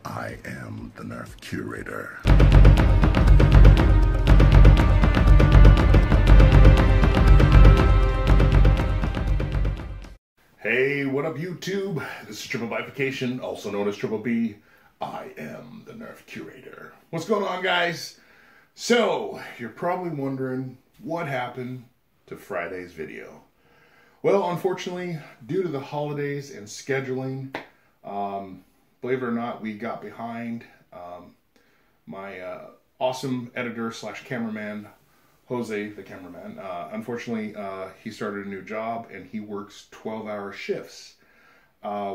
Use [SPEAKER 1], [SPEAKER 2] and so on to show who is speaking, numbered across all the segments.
[SPEAKER 1] I am the Nerf Curator. Hey, what up YouTube? This is Triple Modification, also known as Triple B. I am the Nerf Curator. What's going on, guys? So, you're probably wondering what happened to Friday's video. Well, unfortunately, due to the holidays and scheduling, believe it or not, we got behind. My awesome editor slash cameraman, Jose, the cameraman, unfortunately, he started a new job and he works 12-hour shifts.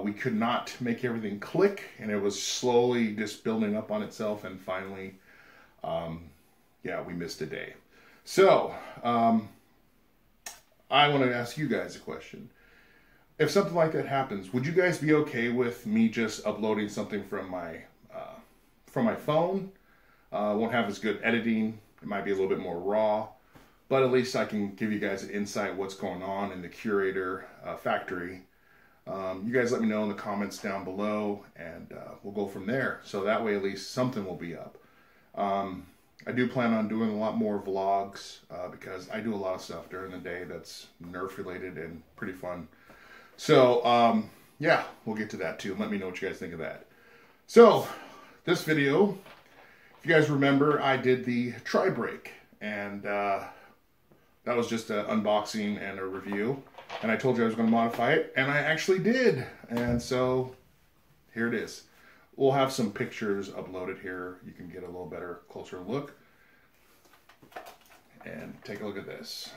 [SPEAKER 1] We could not make everything click, and it was slowly just building up on itself, and finally, yeah, we missed a day. So, I want to ask you guys a question. If something like that happens, would you guys be okay with me just uploading something from my phone? Won't have as good editing. It might be a little bit more raw, but at least I can give you guys an insight what's going on in the Curator factory. You guys let me know in the comments down below, and we'll go from there. So that way at least something will be up. I do plan on doing a lot more vlogs because I do a lot of stuff during the day that's Nerf related and pretty fun. So, yeah, we'll get to that too. Let me know what you guys think of that. So, this video, if you guys remember, I did the tri-break, and that was just an unboxing and a review, and I told you I was going to modify it, and I actually did, and so here it is. We'll have some pictures uploaded here. You can get a little better, closer look, and take a look at this.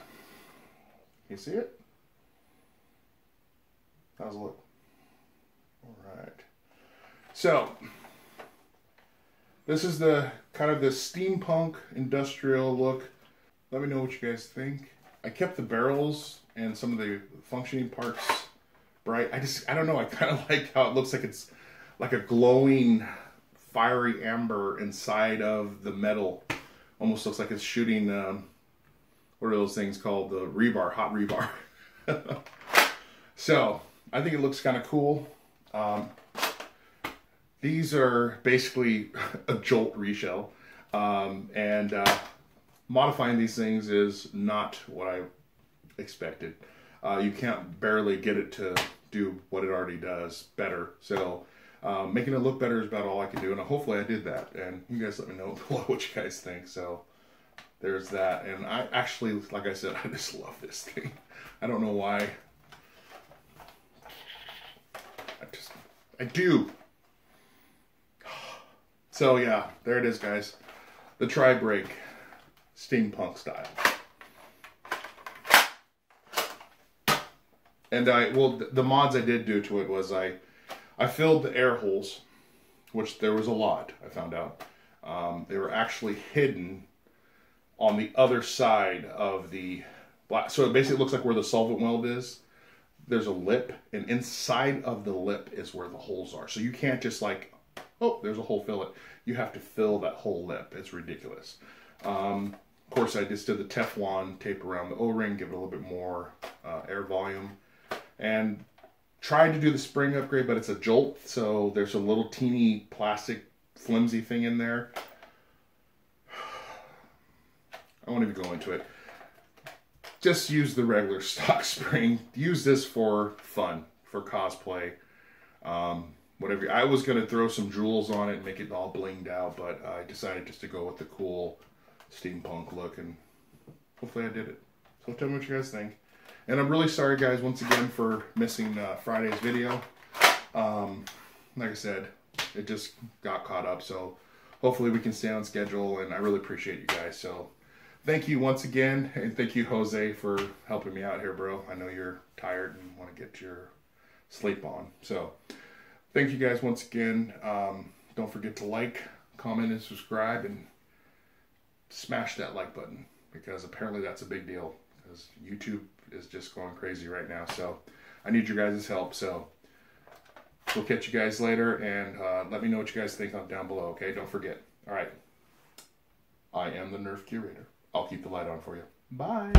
[SPEAKER 1] You see it? How's it look? All right. So, this is the kind of the steampunk industrial look. Let me know what you guys think. I kept the barrels and some of the functioning parts bright. I don't know. I kind of like how it looks like it's like a glowing, fiery amber inside of the metal. Almost looks like it's shooting, what are those things called? The rebar, hot rebar. So, I think it looks kind of cool. These are basically a Jolt reshell. And modifying these things is not what I expected. You can't barely get it to do what it already does better. So, making it look better is about all I can do. And hopefully I did that. And you guys let me know what you guys think. So, there's that. And I actually, like I said, I just love this thing. I don't know why. I do. So yeah, there it is, guys. The tri-break, steampunk style. And well, the mods I did do to it was I filled the air holes, which there was a lot, I found out. They were actually hidden on the other side of the black. So it basically looks like where the solvent weld is. There's a lip, and inside of the lip is where the holes are. So you can't just like, oh, there's a hole, fill it. You have to fill that whole lip. It's ridiculous. Of course, I just did the Teflon tape around the O-ring, give it a little bit more air volume. And tried to do the spring upgrade, but it's a Jolt, so there's a little teeny plastic flimsy thing in there. I won't even go into it. Just use the regular stock spring. Use this for fun, for cosplay, whatever. I was going to throw some jewels on it and make it all blinged out, but I decided just to go with the cool steampunk look, and hopefully I did it. So tell me what you guys think. And I'm really sorry, guys, once again for missing Friday's video. Like I said, it just got caught up, so hopefully we can stay on schedule, and I really appreciate you guys. So thank you once again, and thank you, Jose, for helping me out here, bro. I know you're tired and want to get your sleep on. So, thank you guys once again. Don't forget to like, comment, and subscribe, and smash that like button, because apparently that's a big deal, because YouTube is just going crazy right now. So, I need your guys' help. So, we'll catch you guys later, and let me know what you guys think down below, okay? Don't forget. All right. I am the Nerf Curator. I'll keep the light on for you. Bye.